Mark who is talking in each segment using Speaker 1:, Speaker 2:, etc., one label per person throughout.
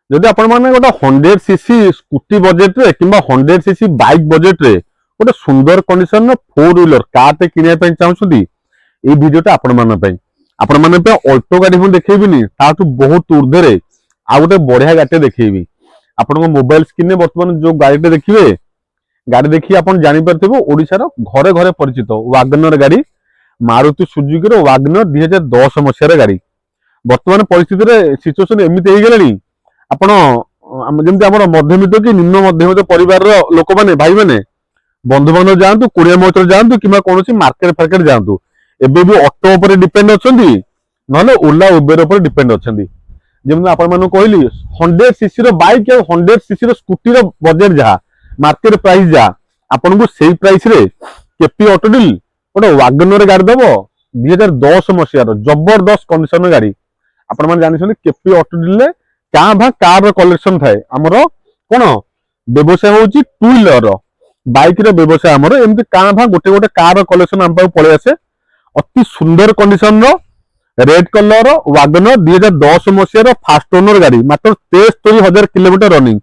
Speaker 1: যদি आपण माने गोटे 100cc स्कूटी बजेट रे किंबा 100cc बाइक बजेट रे गोटे सुंदर कंडीशन रो 4 व्हीलर कार टे किनिया पई चाहउछुदी ए वीडियोटा आपण माने पे ऑल्टो गाड़ी हम देखैबिनी ताटू बहुत ऊर्ध्व रे आ गोटे बढ़िया गाड़ी देखैबी आपण को मोबाइल स्क्रीन रे वर्तमान जो गाड़ी टे देखिबे गाड़ी देखि आपण जानि परथिबो ओडिसा रो घरे घरे परिचित वागनर गाड़ी मारुति सुजुकी रो वागनर 2010 मसिया रे गाड़ी वर्तमान परिस्थिति रे सिचुएशन एमिति हे गेलानी आपण जेमति हमर मध्यमित कि निम्न मध्यमित परिवार रो लोक माने भाई माने बंधु बांधव जांतु कुरिया मोटर जांतु किमा कोनोसी मार्केट फार्केट जांतु एबे भी ऑटो ऊपर डिपेंड अछंदी नले ओला उबेर ऊपर डिपेंड अछंदी जेमति आपण मानु कहली 100cc रो बाइक या 100cc रो स्कूटी रो बजेट जा मार्केट प्राइस जा आपण को सेही प्राइस रे केपी ऑटो डील ओटे वागनर गाड़ी दबो 2010 मसिया रो जबरदस्त कंडीशन गाड़ी आपण माने जानि छथि केपी ऑटो डील ले क्या भा कार रो कलेक्शन थाए हमर कोन व्यवसाय होची टू व्हीलर रो बाइक रो व्यवसाय हमर एमति का भा गोटे गोटे कार रो कलेक्शन हम पाउ पळे आसे अति सुंदर कंडीशन रो रेड कलर रो वागनर 2010 मसिया रो फास्ट ओनर गाड़ी मात्र 73,000 किलोमीटर रनिंग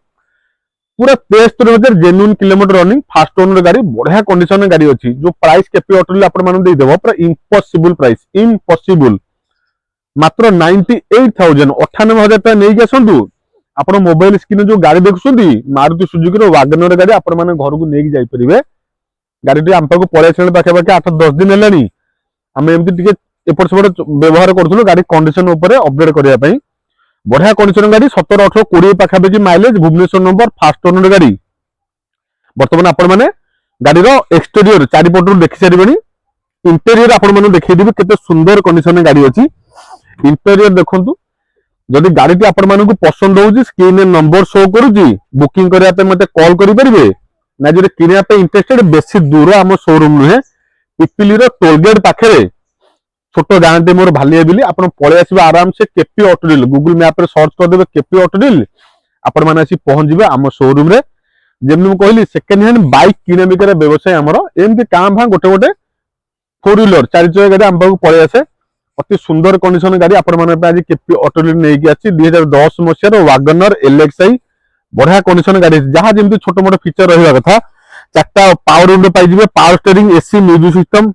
Speaker 1: पूरा 73,000 genuine kilometre running fast owner गाड़ी बढ़िया कंडीशन गाड़ी अछि जो प्राइस केपी ऑटो ले आपण माने दे देबो पूरा इम्पॉसिबल प्राइस इम्पॉसिबल मात्र 98,000 98,000 टका नै गेसंतु आपण मोबाइल स्क्रीन जो गाड़ी देखुसंती मारुति सुजुकी रो वागनर गाड़ी आपण माने घर को नेकी जाई परिबे गाड़ी हम पाको पळे छले पाखे पाखे 8-10 दिन हेलानी हम एमति टिके एपट सेपट व्यवहार करथुलो गाड़ी कंडीशन ऊपर अपडेट करिया पई बढ़िया कंडीशन गाड़ी 17 18 20 पाखा बेकी mileage Bhubaneswar number first owner गाड़ी वर्तमान आपण माने गाड़ी रो एक्सटीरियर चारि पटु देखि सारिबेनी इंटीरियर आपण माने देखै दिबे केते सुंदर कंडीशन गाड़ी अछि इंटीरियर देखंतु जदि गाड़ी टी आपण मानकु पसंद होउची स्क्रीन नंबर शो करूची बुकिंग करिया पे मते कॉल करि परिबे ना जदि किनिया पे इंटरेस्टेड बेसी दूर हम शोरूम नुहे पिपिली रो टोल गेट पाखरे छोटो गांटे मोर भालिया बिली आपण पळे आसीबे आराम से KP auto deal Google map रे सर्च कर देबे केपी ऑटो डील आपण माने आसी पहुंच जिबे हम शोरूम रे जेमनु म कहली सेकंड हैंड बाइक किने बिकरे व्यवसाय हमरो एमति काम भा गोटे गोटे 4 व्हीलर चारि चक्का गाड़ी हम पाको पळे आसे अति सुंदर कंडीशन गाड़ी आपण माने पे आज केपी ऑटो डील नै कि आछि 2010 मसिया रो वागनर एलएक्सआई बढ़िया कंडीशन गाड़ी जहां जेमति छोटो मोटो फीचर रहिबा कथा चारटा पावर विंडो पाइ जिबे power steering AC music system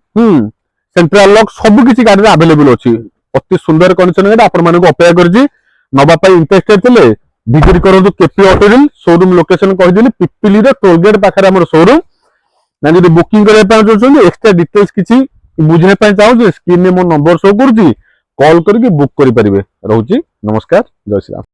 Speaker 1: central lock सब किछि गाड़ी रे अवेलेबल अछि अति सुंदर कंडीशन गाड़ी आपण माने को अपेक्षा करछि नबा पई इंटरेस्टेड थिले विजिट करंतु KP auto deal showroom location कहि दिली पिपिली रो टोल गेट पाखरे हमर शोरूम ना जदि बुकिंग करे पा जोछन एक्स्ट्रा डिटेल्स किछि बुझे पाए चाहू स्क्रीन में मो नंबर शो करूची कॉल करके बुक करि परिबे रहउची नमस्कार जय श्री राम।